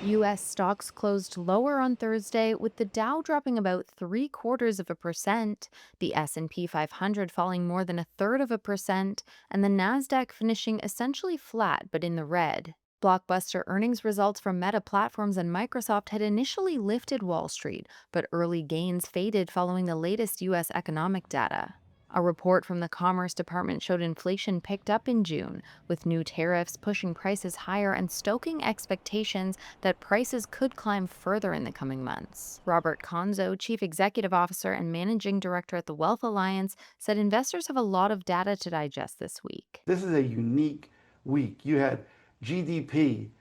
U.S. stocks closed lower on Thursday, with the Dow dropping about 0.75%, the S&P 500 falling more than 1/3%, and the Nasdaq finishing essentially flat but in the red. Blockbuster earnings results from Meta Platforms and Microsoft had initially lifted Wall Street, but early gains faded following the latest U.S. economic data. A report from the Commerce Department showed inflation picked up in June, with new tariffs pushing prices higher and stoking expectations that prices could climb further in the coming months. Robert Conzo, Chief Executive Officer and Managing Director at the Wealth Alliance, said investors have a lot of data to digest this week. This is a unique week. You had GDP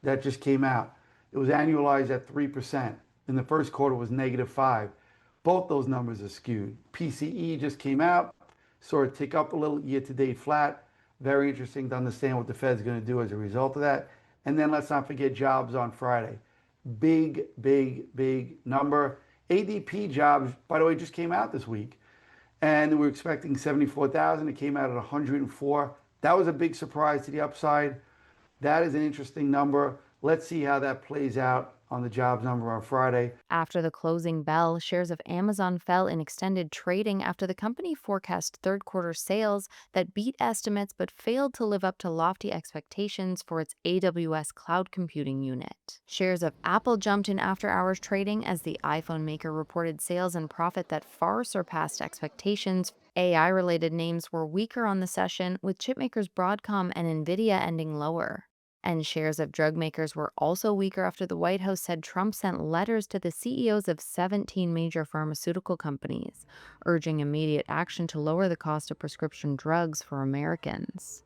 that just came out. It was annualized at 3%. In the first quarter was -5. Both those numbers are skewed. PCE just came out, saw it tick up a little, year to date flat. Very interesting to understand what the Fed's going to do as a result of that. And then let's not forget jobs on Friday. Big, big, big number. ADP jobs, by the way, just came out this week. And we're expecting 74,000. It came out at 104. That was a big surprise to the upside. That is an interesting number. Let's see how that plays out on the jobs number on Friday. After the closing bell, shares of Amazon fell in extended trading after the company forecast third quarter sales that beat estimates but failed to live up to lofty expectations for its AWS cloud computing unit. Shares of Apple jumped in after hours trading as the iPhone maker reported sales and profit that far surpassed expectations. AI related names were weaker on the session, with chipmakers Broadcom and Nvidia ending lower. And shares of drug makers were also weaker after the White House said Trump sent letters to the CEOs of 17 major pharmaceutical companies, urging immediate action to lower the cost of prescription drugs for Americans.